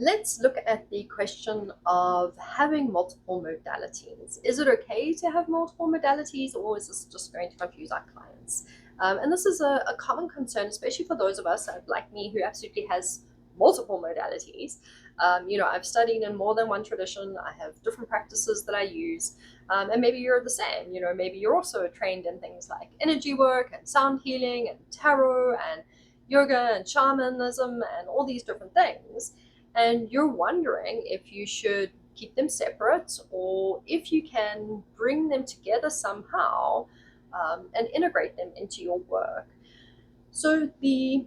Let's look at the question of having multiple modalities. Is it okay to have multiple modalities, or is this just going to confuse our clients? And this is a common concern, especially for those of us like me who absolutely has multiple modalities. I've studied in more than one tradition. I have different practices that I use. And maybe you're the same. Maybe you're also trained in things like energy work and sound healing and tarot and yoga and shamanism and all these different things. And you're wondering if you should keep them separate or if you can bring them together somehow and integrate them into your work. So the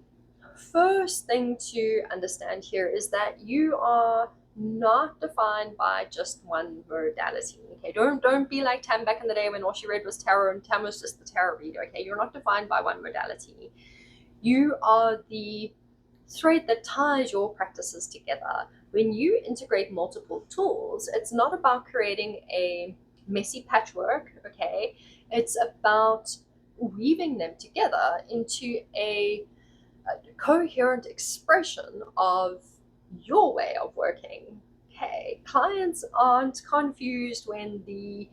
first thing to understand here is that you are not defined by just one modality. Okay, don't be like Tam back in the day when all she read was tarot and Tam was just the tarot reader. Okay, you're not defined by one modality. You are the thread that ties your practices together. When you integrate multiple tools, it's not about creating a messy patchwork, okay? It's about weaving them together into a coherent expression of your way of working. Okay, clients aren't confused when the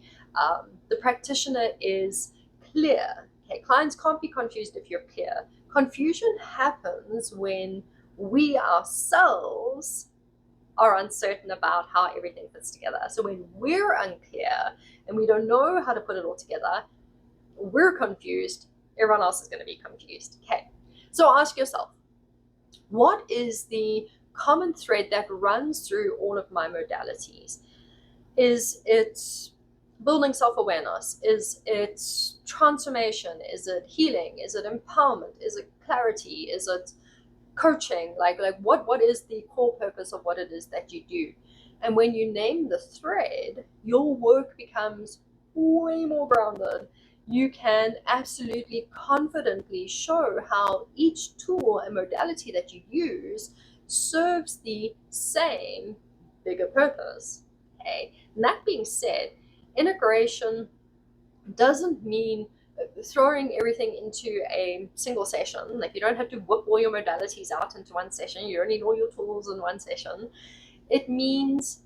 practitioner is clear. Okay, clients can't be confused if you're clear. Confusion happens when we ourselves are uncertain about how everything fits together. So when we're unclear and we don't know how to put it all together, we're confused, everyone else is going to be confused. Okay, so ask yourself, what is the common thread that runs through all of my modalities? Is it building self-awareness? Is it transformation? Is it healing? Is it empowerment? Is it clarity? Is it coaching? Like what is the core purpose of what it is that you do? And when you name the thread, your work becomes way more grounded. You can absolutely confidently show how each tool and modality that you use serves the same bigger purpose. Okay. And that being said, integration doesn't mean throwing everything into a single session. Like, you don't have to whip all your modalities out into one session. You don't need all your tools in one session. It means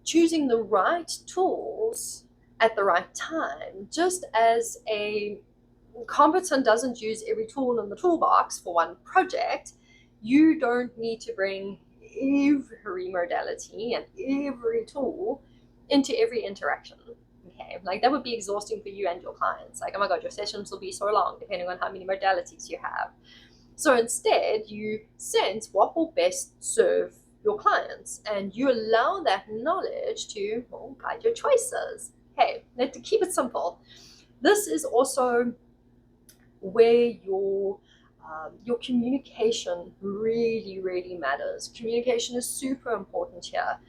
choosing the right tools at the right time. Just as a competent doesn't use every tool in the toolbox for one project, you don't need to bring every modality and every tool into every interaction. Okay, like that would be exhausting for you and your clients. Like, oh my god, your sessions will be so long depending on how many modalities you have. So instead, you sense what will best serve your clients, and you allow that knowledge to guide your choices. Okay, now to keep it simple, this is also where your communication really matters. Communication is super important here.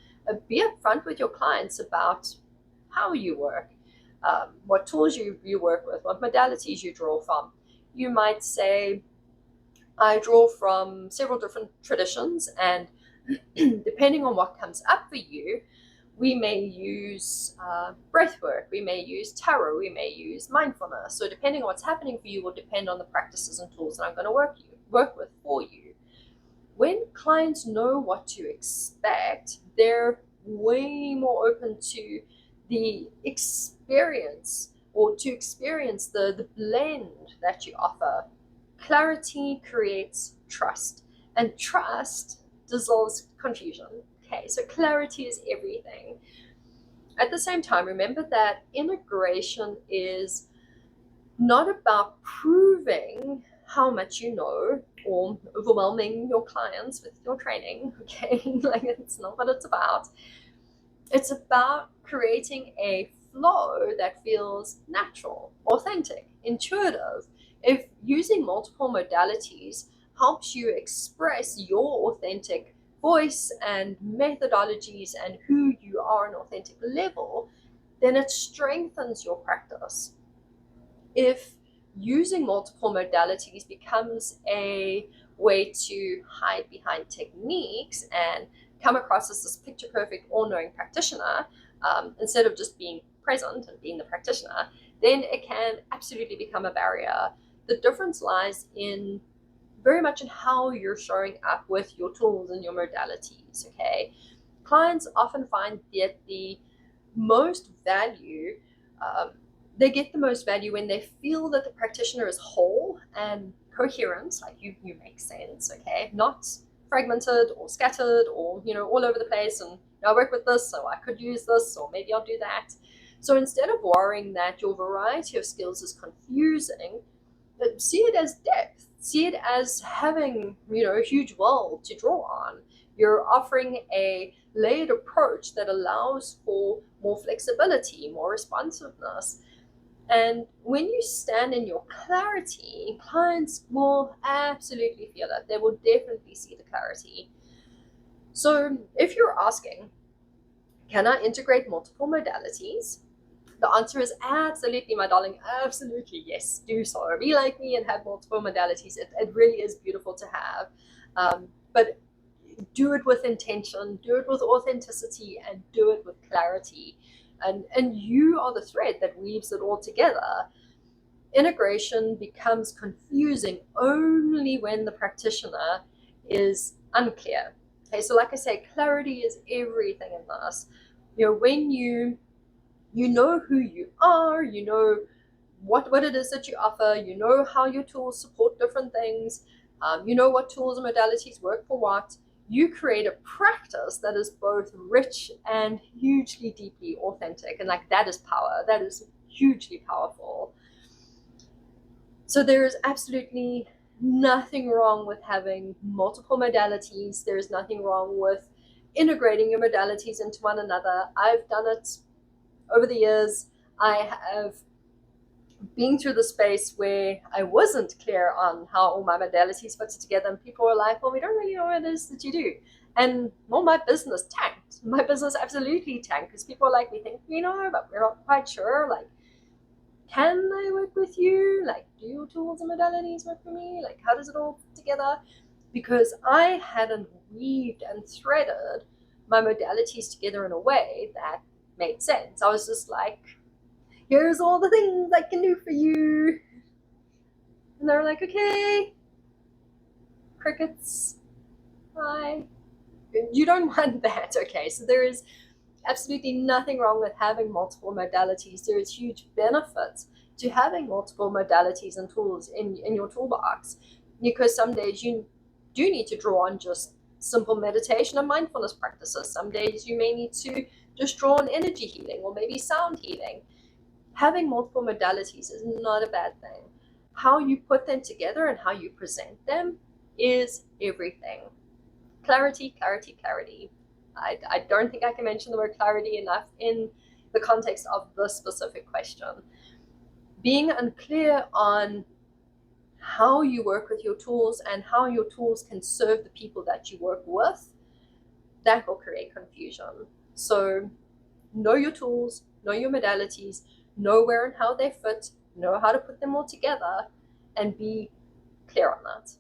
Be upfront with your clients about how you work, what tools you work with, what modalities you draw from. You might say, I draw from several different traditions, and depending on what comes up for you, we may use breath work, we may use tarot, we may use mindfulness. So depending on what's happening for you will depend on the practices and tools that I'm going to work with for you. When clients know what to expect, they're way more open to the experience, or to experience the blend that you offer. Clarity creates trust, and trust dissolves confusion. Okay, so clarity is everything. At the same time, remember that integration is not about proving how much you know or overwhelming your clients with your training. Okay, like, it's not what it's about. It's about creating a flow that feels natural, authentic, intuitive. If using multiple modalities helps you express your authentic voice and methodologies and who you are on an authentic level, then it strengthens your practice. If using multiple modalities becomes a way to hide behind techniques and come across as this picture perfect, all knowing practitioner, instead of just being present and being the practitioner, then it can absolutely become a barrier. The difference lies in very much in how you're showing up with your tools and your modalities, okay? Clients often find that the most value, they get the most value when they feel that the practitioner is whole and coherent, like you make sense, okay? Not fragmented or scattered or, all over the place and I work with this, so I could use this, or maybe I'll do that. So instead of worrying that your variety of skills is confusing, see it as depth. See it as having, a huge well to draw on. You're offering a layered approach that allows for more flexibility, more responsiveness. And when you stand in your clarity, clients will absolutely feel that. They will definitely see the clarity. So if you're asking, can I integrate multiple modalities? The answer is absolutely, my darling, absolutely yes, do so. Be like me and have multiple modalities. It really is beautiful to have. But do it with intention, do it with authenticity, and do it with clarity. And you are the thread that weaves it all together. Integration becomes confusing only when the practitioner is unclear. Okay, so like I say, clarity is everything in this. When you know who you are, you know what it is that you offer, you know how your tools support different things, you know what tools and modalities work for what, you create a practice that is both rich and hugely deeply authentic. And like, that is power. That is hugely powerful. So there is absolutely nothing wrong with having multiple modalities. There is nothing wrong with integrating your modalities into one another. I've done it over the years. I have been through the space where I wasn't clear on how all my modalities fit together, and people were like, well, we don't really know what it is that you do. And well, my business tanked. My business absolutely tanked because people are like, we think we know, but we're not quite sure. Like, can I work with you? Like, do your tools and modalities work for me? Like, how does it all fit together? Because I hadn't weaved and threaded my modalities together in a way that made sense. I was just like, here's all the things I can do for you. And they're like, okay, crickets, bye. You don't want that, okay? So there is absolutely nothing wrong with having multiple modalities. There is huge benefits to having multiple modalities and tools in your toolbox, because some days you do need to draw on just simple meditation and mindfulness practices. Some days you may need to just draw on energy healing or maybe sound healing. Having multiple modalities is not a bad thing. How you put them together and how you present them is everything. Clarity, clarity, clarity. I don't think I can mention the word clarity enough in the context of this specific question. Being unclear on how you work with your tools and how your tools can serve the people that you work with, that will create confusion. So know your tools, know your modalities, know where and how they fit, know how to put them all together, and be clear on that.